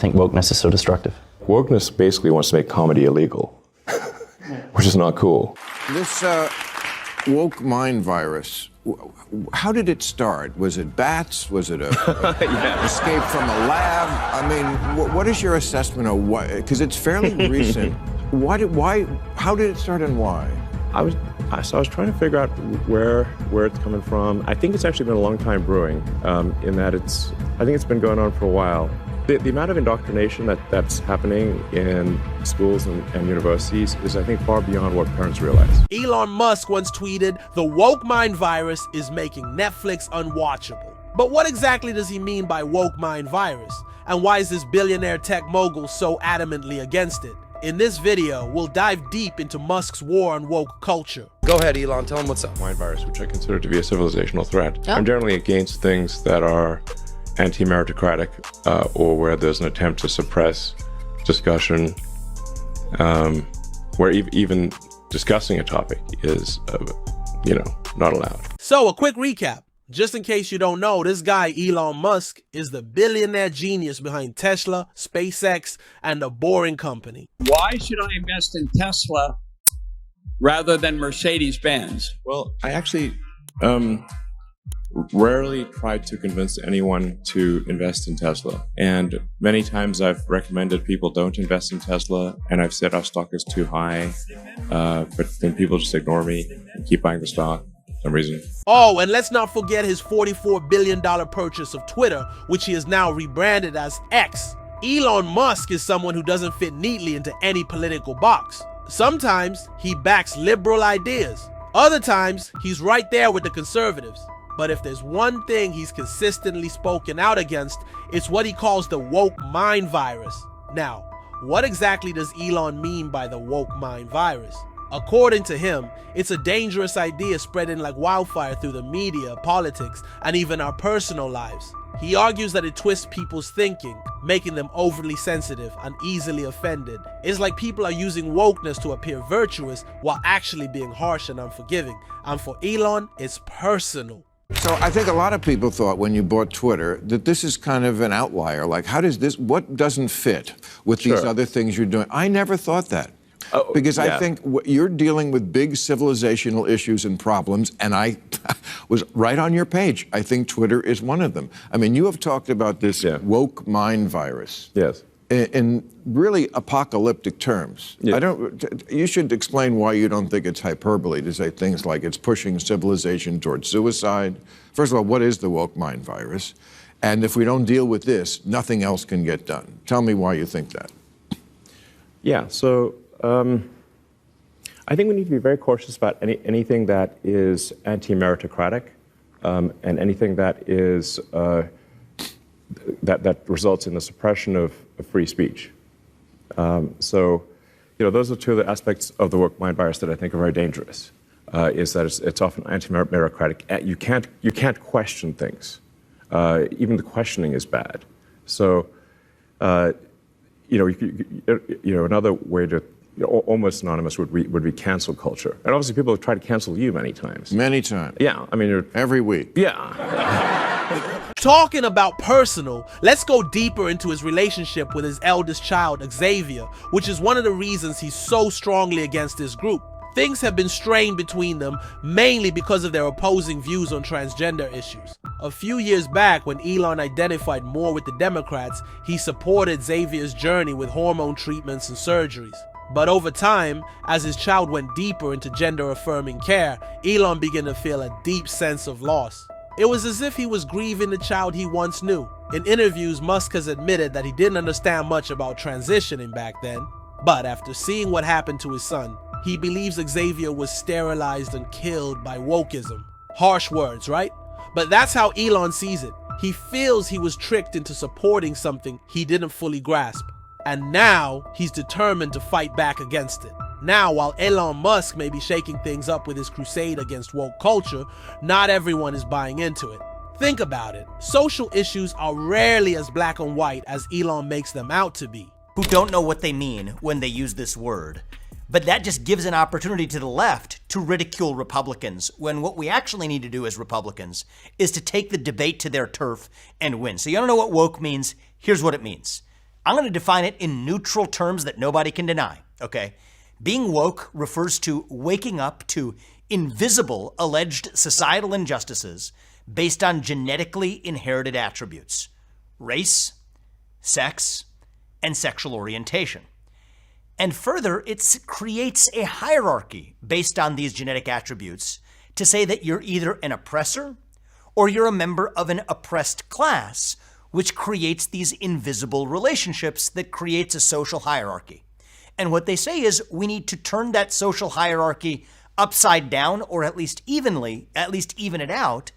think wokeness is so destructive? Wokeness basically wants to make comedy illegal, which is not cool. This woke mind virus, how did it start? Was it bats? Was it a escape from a lab? I mean, what is your assessment of what? Because it's fairly recent. How did it start and why? I was trying to figure out where it's coming from. I think it's actually been a long time brewing, in that I think it's been going on for a while. The amount of indoctrination that's happening in schools and universities is, I think, far beyond what parents realize. Elon Musk once tweeted, "The woke mind virus is making Netflix unwatchable." But what exactly does he mean by woke mind virus? And why is this billionaire tech mogul so adamantly against it? In this video, we'll dive deep into Musk's war on woke culture. Go ahead, Elon, tell him what's up. Mind virus, which I consider to be a civilizational threat. Oh. I'm generally against things that are anti-meritocratic, or where there's an attempt to suppress discussion, where even discussing a topic is, not allowed. So a quick recap. Just in case you don't know, this guy Elon Musk is the billionaire genius behind Tesla, SpaceX, and The Boring Company. Why should I invest in Tesla rather than Mercedes-Benz? Well, I actually rarely tried to convince anyone to invest in Tesla. And many times I've recommended people don't invest in Tesla, and I've said our stock is too high, but then people just ignore me and keep buying the stock for some reason. Oh, and let's not forget his $44 billion purchase of Twitter, which he has now rebranded as X. Elon Musk is someone who doesn't fit neatly into any political box. Sometimes he backs liberal ideas. Other times he's right there with the conservatives. But if there's one thing he's consistently spoken out against, it's what he calls the woke mind virus. Now, what exactly does Elon mean by the woke mind virus? According to him, it's a dangerous idea spreading like wildfire through the media, politics, and even our personal lives. He argues that it twists people's thinking, making them overly sensitive and easily offended. It's like people are using wokeness to appear virtuous while actually being harsh and unforgiving. And for Elon, it's personal. So I think a lot of people thought when you bought Twitter that this is kind of an outlier. Like, what doesn't fit with these other things you're doing? I never thought that. Because I think you're dealing with big civilizational issues and problems, and I was right on your page. I think Twitter is one of them. I mean, you have talked about this woke mind virus. Yes. In really apocalyptic terms. Yeah. You should explain why you don't think it's hyperbole to say things like it's pushing civilization towards suicide. First of all, what is the woke mind virus? And if we don't deal with this, nothing else can get done. Tell me why you think that. Yeah, so I think we need to be very cautious about anything that is anti-meritocratic, and anything that is that results in the suppression of free speech. Those are two of the aspects of the woke mind virus that I think are very dangerous. Is that it's often anti-meritocratic. You can't question things. Even the questioning is bad. So, another way to almost synonymous would be cancel culture. And obviously, people have tried to cancel you many times. Many times. Yeah, I mean, every week. Yeah. Talking about personal, let's go deeper into his relationship with his eldest child, Xavier, which is one of the reasons he's so strongly against this group. Things have been strained between them, mainly because of their opposing views on transgender issues. A few years back, when Elon identified more with the Democrats, he supported Xavier's journey with hormone treatments and surgeries. But over time, as his child went deeper into gender-affirming care, Elon began to feel a deep sense of loss. It was as if he was grieving the child he once knew. In interviews, Musk has admitted that he didn't understand much about transitioning back then. But after seeing what happened to his son, he believes Xavier was sterilized and killed by wokeism. Harsh words, right? But that's how Elon sees it. He feels he was tricked into supporting something he didn't fully grasp. And now he's determined to fight back against it. Now, while Elon Musk may be shaking things up with his crusade against woke culture, not everyone is buying into it. Think about it. Social issues are rarely as black and white as Elon makes them out to be. Who don't know what they mean when they use this word. But that just gives an opportunity to the left to ridicule Republicans, when what we actually need to do as Republicans is to take the debate to their turf and win. So you don't know what woke means? Here's what it means. I'm going to define it in neutral terms that nobody can deny, okay? Being woke refers to waking up to invisible alleged societal injustices based on genetically inherited attributes: race, sex, and sexual orientation. And further, it creates a hierarchy based on these genetic attributes to say that you're either an oppressor or you're a member of an oppressed class, which creates these invisible relationships that creates a social hierarchy. And what they say is we need to turn that social hierarchy upside down, or at least even it out,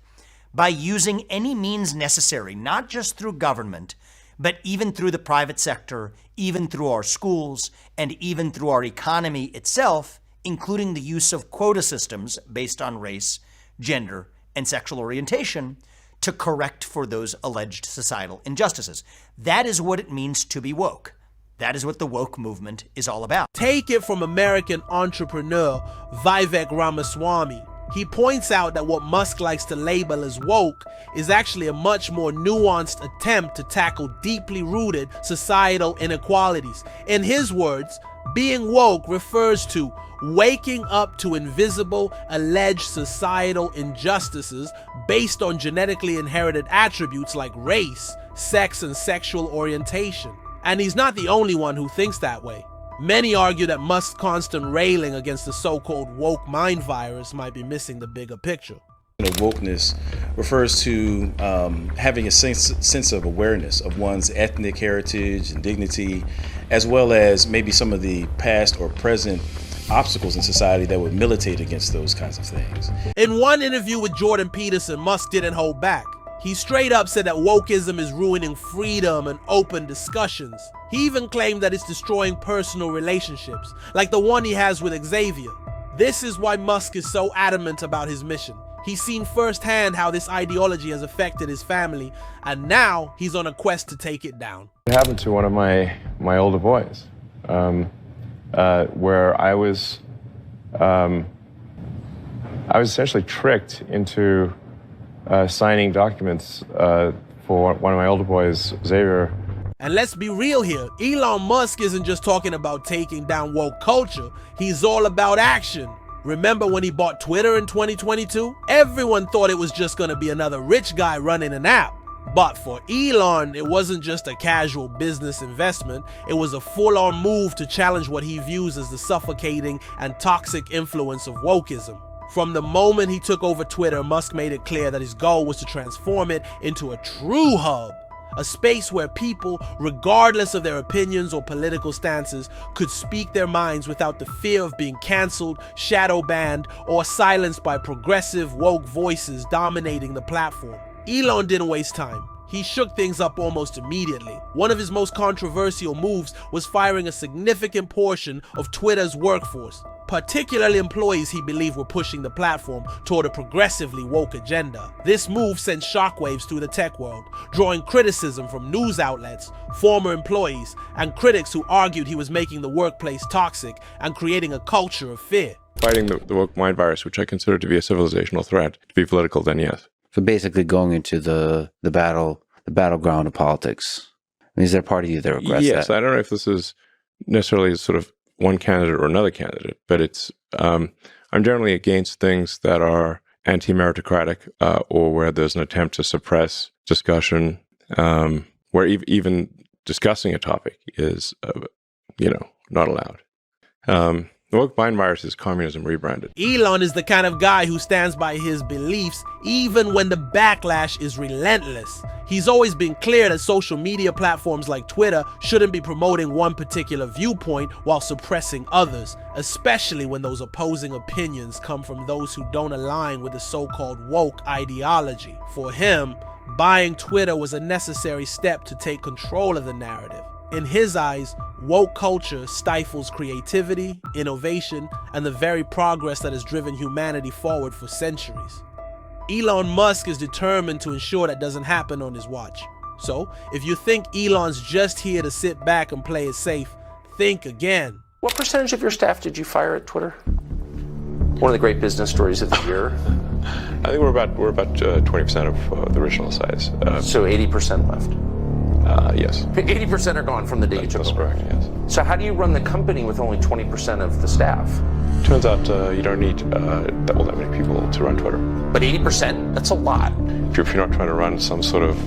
by using any means necessary, not just through government, but even through the private sector, even through our schools, and even through our economy itself, including the use of quota systems based on race, gender, and sexual orientation to correct for those alleged societal injustices. That is what it means to be woke. That is what the woke movement is all about. Take it from American entrepreneur Vivek Ramaswamy. He points out that what Musk likes to label as woke is actually a much more nuanced attempt to tackle deeply rooted societal inequalities. In his words, being woke refers to waking up to invisible, alleged societal injustices based on genetically inherited attributes like race, sex, and sexual orientation. And he's not the only one who thinks that way. Many argue that Musk's constant railing against the so-called woke mind virus might be missing the bigger picture. Wokeness refers to having a sense of awareness of one's ethnic heritage and dignity, as well as maybe some of the past or present obstacles in society that would militate against those kinds of things. In one interview with Jordan Peterson, Musk didn't hold back. He straight up said that wokeism is ruining freedom and open discussions. He even claimed that it's destroying personal relationships, like the one he has with Xavier. This is why Musk is so adamant about his mission. He's seen firsthand how this ideology has affected his family, and now he's on a quest to take it down. It happened to one of my older boys, where I was essentially tricked into signing documents for one of my older boys, Xavier. And let's be real here, Elon Musk isn't just talking about taking down woke culture, he's all about action. Remember when he bought Twitter in 2022? Everyone thought it was just gonna be another rich guy running an app. But for Elon, it wasn't just a casual business investment, it was a full-on move to challenge what he views as the suffocating and toxic influence of wokeism. From the moment he took over Twitter, Musk made it clear that his goal was to transform it into a true hub, a space where people, regardless of their opinions or political stances, could speak their minds without the fear of being cancelled, shadow banned, or silenced by progressive, woke voices dominating the platform. Elon didn't waste time. He shook things up almost immediately. One of his most controversial moves was firing a significant portion of Twitter's workforce, particularly employees he believed were pushing the platform toward a progressively woke agenda. This move sent shockwaves through the tech world, drawing criticism from news outlets, former employees, and critics who argued he was making the workplace toxic and creating a culture of fear. Fighting the woke mind virus, which I consider to be a civilizational threat, to be political, then yes. So basically going into the battleground of politics. I mean, is there a part of you that regrets that? Yes, I don't know if this is necessarily sort of one candidate or another candidate, but it's I'm generally against things that are anti-meritocratic or where there's an attempt to suppress discussion, where even discussing a topic is, not allowed. The woke mind virus is communism rebranded. Elon is the kind of guy who stands by his beliefs even when the backlash is relentless. He's always been clear that social media platforms like Twitter shouldn't be promoting one particular viewpoint while suppressing others, especially when those opposing opinions come from those who don't align with the so-called woke ideology. For him, buying Twitter was a necessary step to take control of the narrative. In his eyes, woke culture stifles creativity, innovation, and the very progress that has driven humanity forward for centuries. Elon Musk is determined to ensure that doesn't happen on his watch. So, if you think Elon's just here to sit back and play it safe, think again. What percentage of your staff did you fire at Twitter? One of the great business stories of the year. I think we're about 20% of the original size. So 80% left. Yes. 80% are gone from the day you took over. That's correct, yes. So how do you run the company with only 20% of the staff? Turns out you don't need that many people to run Twitter. But 80%? That's a lot. If you're not trying to run some sort of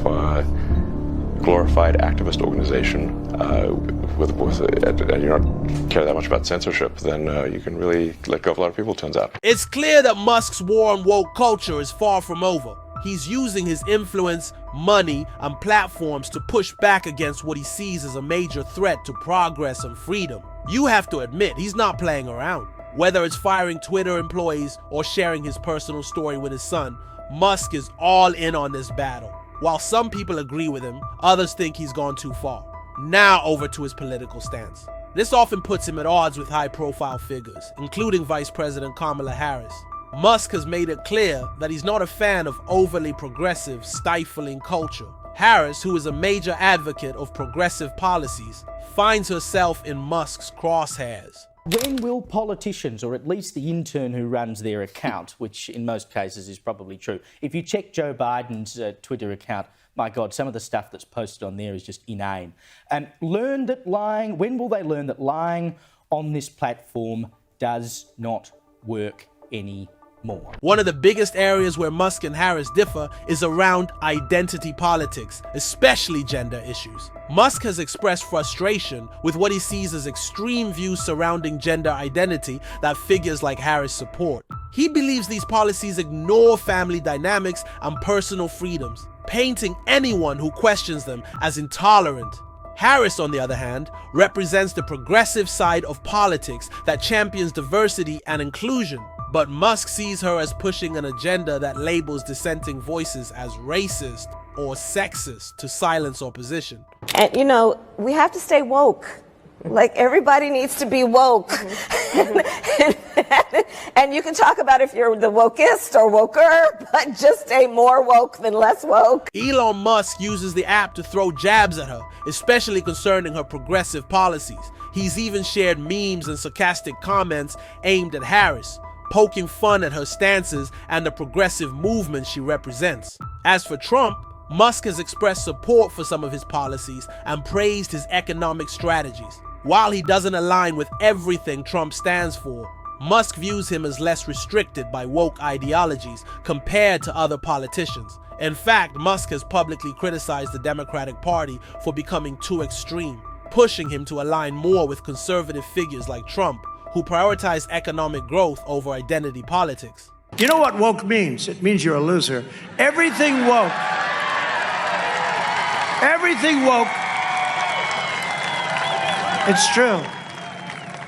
glorified activist organization and you don't care that much about censorship, then you can really let go of a lot of people, it turns out. It's clear that Musk's war on woke culture is far from over. He's using his influence, money, and platforms to push back against what he sees as a major threat to progress and freedom. You have to admit, he's not playing around. Whether it's firing Twitter employees or sharing his personal story with his son, Musk is all in on this battle. While some people agree with him, others think he's gone too far. Now over to his political stance. This often puts him at odds with high-profile figures, including Vice President Kamala Harris. Musk has made it clear that he's not a fan of overly progressive, stifling culture. Harris, who is a major advocate of progressive policies, finds herself in Musk's crosshairs. When will politicians, or at least the intern who runs their account, which in most cases is probably true, if you check Joe Biden's Twitter account, my God, some of the stuff that's posted on there is just inane. When will they learn that lying on this platform does not work anymore? One of the biggest areas where Musk and Harris differ is around identity politics, especially gender issues. Musk has expressed frustration with what he sees as extreme views surrounding gender identity that figures like Harris support. He believes these policies ignore family dynamics and personal freedoms, painting anyone who questions them as intolerant. Harris, on the other hand, represents the progressive side of politics that champions diversity and inclusion. But Musk sees her as pushing an agenda that labels dissenting voices as racist or sexist to silence opposition. And you know, we have to stay woke. Like, everybody needs to be woke. And you can talk about if you're the wokest or woker, but just stay more woke than less woke. Elon Musk uses the app to throw jabs at her, especially concerning her progressive policies. He's even shared memes and sarcastic comments aimed at Harris, poking fun at her stances and the progressive movement she represents. As for Trump, Musk has expressed support for some of his policies and praised his economic strategies. While he doesn't align with everything Trump stands for, Musk views him as less restricted by woke ideologies compared to other politicians. In fact, Musk has publicly criticized the Democratic Party for becoming too extreme, pushing him to align more with conservative figures like Trump, who prioritize economic growth over identity politics. You know what woke means? It means you're a loser. Everything woke. Everything woke. It's true.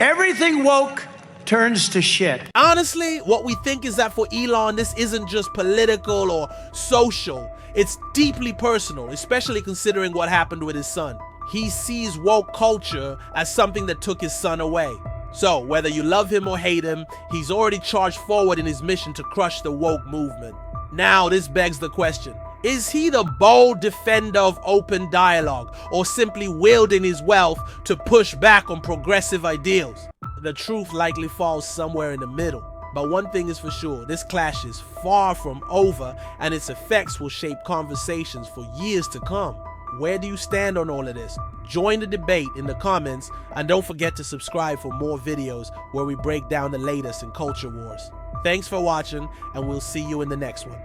Everything woke turns to shit. Honestly, what we think is that for Elon, this isn't just political or social. It's deeply personal, especially considering what happened with his son. He sees woke culture as something that took his son away. So, whether you love him or hate him, he's already charged forward in his mission to crush the woke movement. Now, this begs the question, is he the bold defender of open dialogue, or simply wielding his wealth to push back on progressive ideals? The truth likely falls somewhere in the middle. But one thing is for sure, this clash is far from over, and its effects will shape conversations for years to come. Where do you stand on all of this? Join the debate in the comments, and don't forget to subscribe for more videos where we break down the latest in culture wars. Thanks for watching, and we'll see you in the next one.